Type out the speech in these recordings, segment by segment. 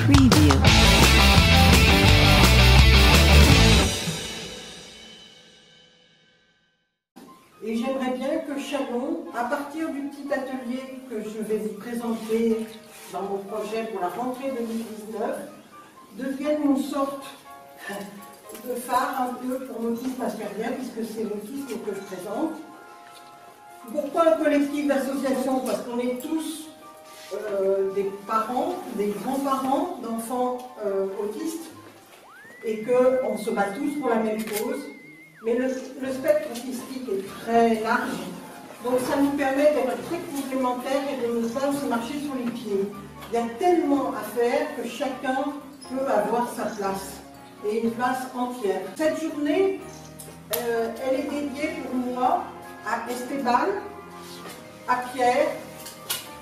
Preview. Et j'aimerais bien que Chalon, à partir du petit atelier que je vais vous présenter dans mon projet pour la rentrée 2019, devienne une sorte de phare un peu pour l'autisme Asperger, puisque c'est l'autisme que je présente. Pourquoi un collectif d'associations? Parce qu'on est tous des parents, des grands-parents d'enfants autistes, et qu'on se bat tous pour la même cause. Mais le spectre autistique est très large, donc ça nous permet d'être très complémentaires et de nous faire se marcher sur les pieds. Il y a tellement à faire que chacun peut avoir sa place, et une place entière. Cette journée, elle est dédiée pour moi à Esteban, à Pierre,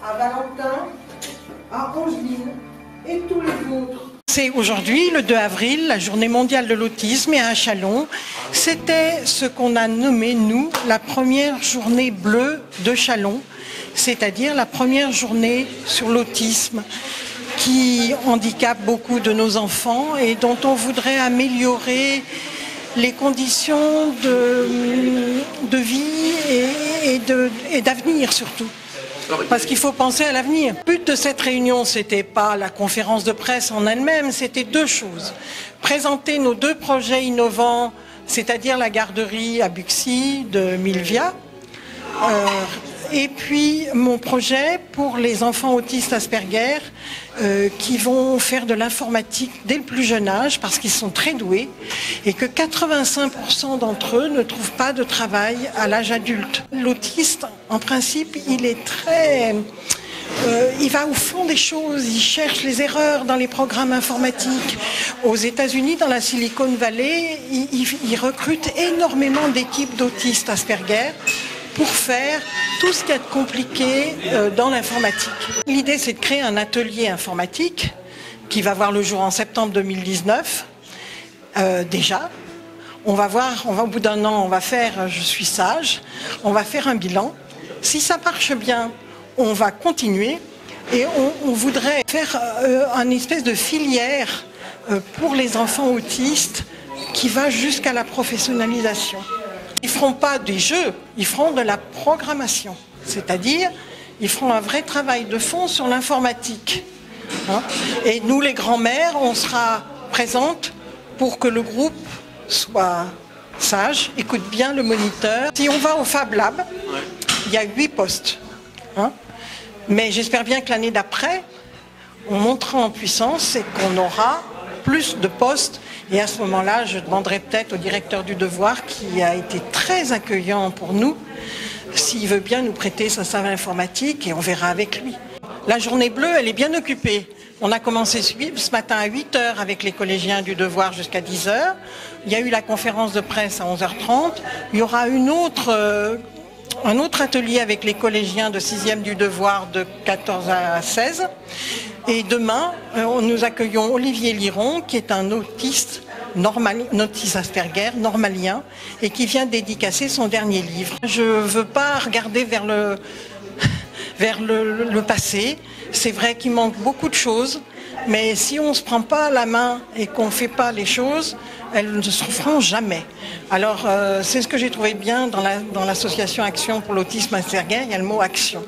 à Valentin, à Angeline et tous les autres. C'est aujourd'hui, le 2 avril, la journée mondiale de l'autisme, et à Chalon, c'était ce qu'on a nommé, nous, la première journée bleue de Chalon, c'est-à-dire la première journée sur l'autisme qui handicape beaucoup de nos enfants et dont on voudrait améliorer les conditions de vie et d'avenir surtout. Parce qu'il faut penser à l'avenir. Le but de cette réunion, c'était pas la conférence de presse en elle-même, c'était deux choses. Présenter nos deux projets innovants, c'est-à-dire la garderie à Buxy de Milvia, et puis mon projet pour les enfants autistes Asperger qui vont faire de l'informatique dès le plus jeune âge parce qu'ils sont très doués et que 85% d'entre eux ne trouvent pas de travail à l'âge adulte. L'autiste, en principe, il est très... il va au fond des choses, il cherche les erreurs dans les programmes informatiques. Aux États-Unis, dans la Silicon Valley, ils recrutent énormément d'équipes d'autistes Asperger pour faire tout ce qu'il y a de compliqué dans l'informatique. L'idée, c'est de créer un atelier informatique qui va voir le jour en septembre 2019. Déjà, on va voir, au bout d'un an, on va faire « Je suis sage », on va faire un bilan. Si ça marche bien, on va continuer et on voudrait faire une espèce de filière pour les enfants autistes qui va jusqu'à la professionnalisation. Ils ne feront pas des jeux, ils feront de la programmation. C'est-à-dire, ils feront un vrai travail de fond sur l'informatique. Hein. Et nous, les grands-mères, on sera présentes pour que le groupe soit sage, écoute bien le moniteur. Si on va au Fab Lab, il y a 8 postes. Hein. Mais j'espère bien que l'année d'après, on montera en puissance et qu'on aura plus de postes. Et à ce moment-là, je demanderai peut-être au directeur du Devoir, qui a été très accueillant pour nous, s'il veut bien nous prêter sa salle informatique et on verra avec lui. La journée bleue, elle est bien occupée. On a commencé ce matin à 8h avec les collégiens du Devoir jusqu'à 10h. Il y a eu la conférence de presse à 11h30. Il y aura un autre atelier avec les collégiens de 6e du Devoir de 14 à 16. Et demain, nous accueillons Olivier Liron, qui est un autiste Asperger, normalien, et qui vient dédicacer son dernier livre. Je ne veux pas regarder vers le passé. C'est vrai qu'il manque beaucoup de choses, mais si on ne se prend pas la main et qu'on ne fait pas les choses, elles ne se feront jamais. Alors, c'est ce que j'ai trouvé bien dans l'association Action pour l'autisme Asperger, il y a le mot action.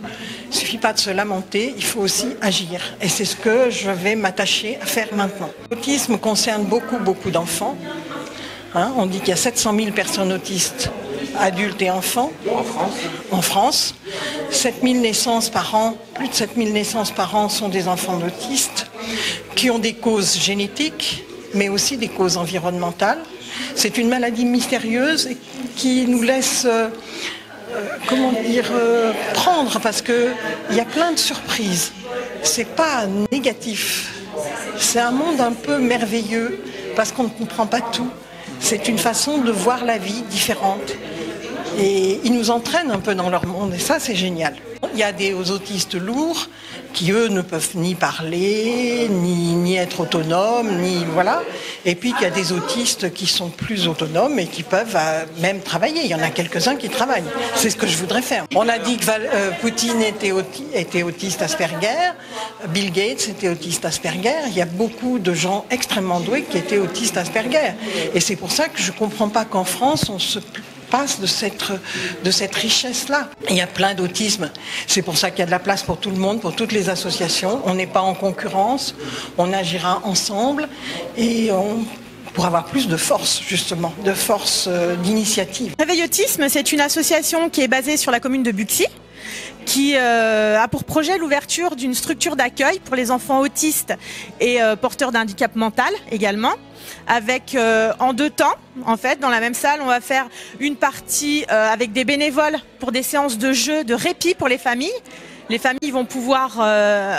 Il ne suffit pas de se lamenter, il faut aussi agir. Et c'est ce que je vais m'attacher à faire maintenant. L'autisme concerne beaucoup d'enfants. Hein, on dit qu'il y a 700 000 personnes autistes, adultes et enfants. En France. 7 000 naissances par an, plus de 7 000 naissances par an sont des enfants d'autistes qui ont des causes génétiques, mais aussi des causes environnementales. C'est une maladie mystérieuse qui nous laisse, prendre, parce qu'il y a plein de surprises. C'est pas négatif. C'est un monde un peu merveilleux, parce qu'on ne comprend pas tout. C'est une façon de voir la vie différente. Et ils nous entraînent un peu dans leur monde, et ça, c'est génial. Il y a des autistes lourds qui, eux, ne peuvent ni parler, ni être autonomes, ni voilà. Et puis, il y a des autistes qui sont plus autonomes et qui peuvent même travailler. Il y en a quelques-uns qui travaillent. C'est ce que je voudrais faire. On a dit que Poutine était autiste Asperger, Bill Gates était autiste Asperger. Il y a beaucoup de gens extrêmement doués qui étaient autistes Asperger. Et c'est pour ça que je ne comprends pas qu'en France, on se passe de cette richesse-là. Il y a plein d'autisme. C'est pour ça qu'il y a de la place pour tout le monde, pour toutes les associations. On n'est pas en concurrence, on agira ensemble et pour avoir plus de force, justement, de force d'initiative. Réveil Autisme, c'est une association qui est basée sur la commune de Buxy, qui a pour projet l'ouverture d'une structure d'accueil pour les enfants autistes et porteurs d'un handicap mental également, avec en 2 temps, en fait, dans la même salle, on va faire une partie avec des bénévoles pour des séances de jeu, de répit pour les familles. Les familles vont pouvoir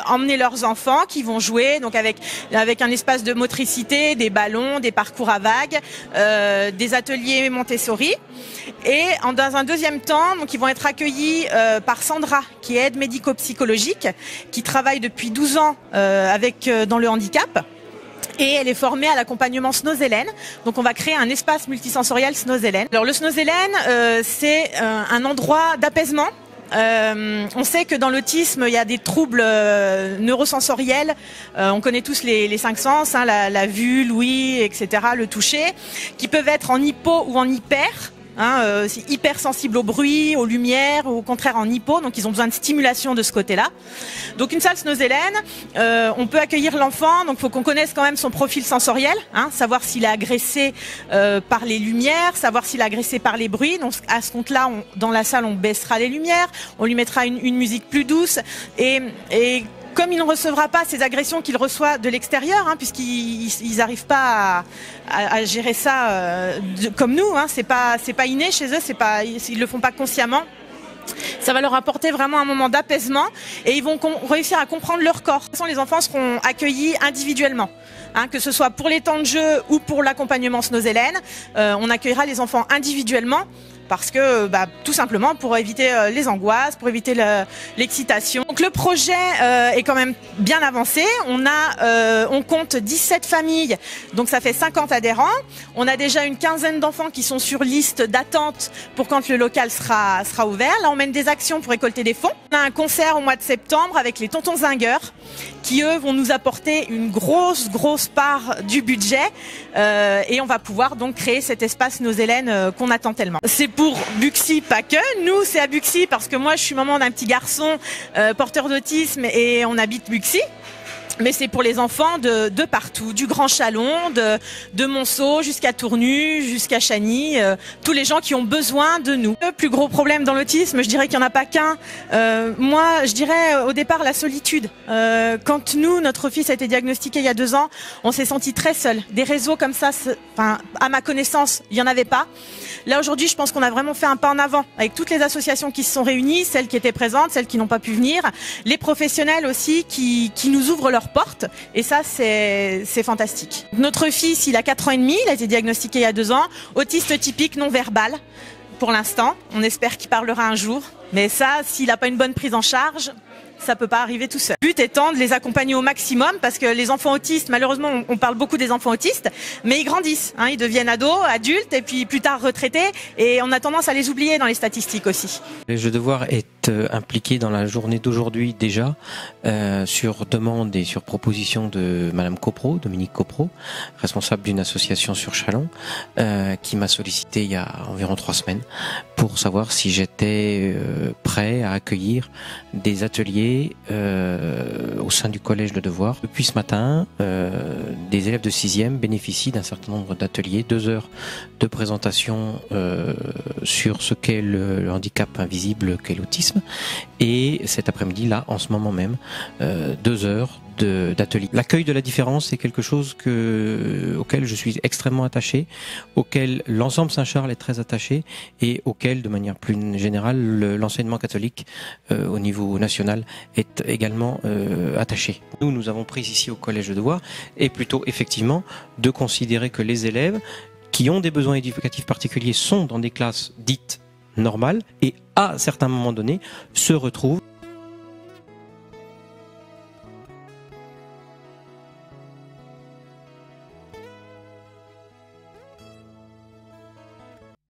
emmener leurs enfants qui vont jouer, donc avec un espace de motricité, des ballons, des parcours à vagues, des ateliers Montessori. Et dans un deuxième temps, donc ils vont être accueillis par Sandra, qui est aide médico-psychologique, qui travaille depuis 12 ans dans le handicap. Et elle est formée à l'accompagnement Snozelen. Donc on va créer un espace multisensoriel Snozelen. Alors le Snozelen, c'est un endroit d'apaisement. On sait que dans l'autisme, il y a des troubles neurosensoriels. On connaît tous les 5 sens, hein, la vue, l'ouïe, etc., le toucher, qui peuvent être en hypo ou en hyper. C'est hyper sensible au bruit, aux lumières, ou au contraire en hypo, donc ils ont besoin de stimulation de ce côté-là. Donc une salle Snozelen, on peut accueillir l'enfant, donc il faut qu'on connaisse quand même son profil sensoriel, savoir s'il est agressé par les lumières, savoir s'il est agressé par les bruits. Donc à ce compte-là, dans la salle, on baissera les lumières, on lui mettra une musique plus douce et comme il ne recevra pas ces agressions qu'il reçoit de l'extérieur, puisqu'ils n'arrivent pas à gérer ça comme nous, c'est pas inné chez eux, ils le font pas consciemment. Ça va leur apporter vraiment un moment d'apaisement et ils vont réussir à comprendre leur corps. De toute façon, les enfants seront accueillis individuellement. Que ce soit pour les temps de jeu ou pour l'accompagnement Snozelen, on accueillera les enfants individuellement. Parce que, tout simplement, pour éviter les angoisses, pour éviter l'excitation. Donc le projet est quand même bien avancé. On compte 17 familles, donc ça fait 50 adhérents. On a déjà une quinzaine d'enfants qui sont sur liste d'attente pour quand le local sera ouvert. Là, on mène des actions pour récolter des fonds. On a un concert au mois de septembre avec les Tontons Zingueurs, qui eux vont nous apporter une grosse part du budget et on va pouvoir donc créer cet espace Snozelen qu'on attend tellement. C'est pour Buxy, pas que. Nous, c'est à Buxy parce que moi, je suis maman d'un petit garçon porteur d'autisme et on habite Buxy. Mais c'est pour les enfants de partout, du Grand Chalon, de Monceau jusqu'à Tournu, jusqu'à Chagny, tous les gens qui ont besoin de nous. Le plus gros problème dans l'autisme, je dirais qu'il n'y en a pas qu'un. Moi, je dirais au départ la solitude. Quand notre fils a été diagnostiqué il y a 2 ans, on s'est senti très seul. Des réseaux comme ça, à ma connaissance, il n'y en avait pas. Là, aujourd'hui, je pense qu'on a vraiment fait un pas en avant avec toutes les associations qui se sont réunies, celles qui étaient présentes, celles qui n'ont pas pu venir, les professionnels aussi qui nous ouvrent leurs portes. Et ça, c'est fantastique. Notre fils, il a 4 ans et demi, il a été diagnostiqué il y a 2 ans, autiste typique non verbal. Pour l'instant, on espère qu'il parlera un jour. Mais ça, s'il n'a pas une bonne prise en charge, ça peut pas arriver tout seul. Le but étant de les accompagner au maximum parce que les enfants autistes, malheureusement, on parle beaucoup des enfants autistes, mais ils grandissent, ils deviennent ados, adultes et puis plus tard retraités et on a tendance à les oublier dans les statistiques aussi. Le Jeu Devoir est impliqué dans la journée d'aujourd'hui déjà sur demande et sur proposition de Madame Copro, Dominique Copro, responsable d'une association sur Chalon, qui m'a sollicité il y a environ 3 semaines pour savoir si j'étais prêt à accueillir des ateliers au sein du collège Le Devoir. Depuis ce matin, des élèves de 6e bénéficient d'un certain nombre d'ateliers, 2 heures de présentation sur ce qu'est le handicap invisible qu'est l'autisme et cet après-midi, là, en ce moment même, 2 heures d'atelier. L'accueil de la différence, c'est quelque chose auquel je suis extrêmement attaché, auquel l'ensemble Saint-Charles est très attaché et auquel, de manière plus générale, l'enseignement catholique au niveau national est également attaché. Nous avons pris ici au Collège de Devoir et plutôt effectivement de considérer que les élèves qui ont des besoins éducatifs particuliers sont dans des classes dites normales et à certains moments donnés se retrouvent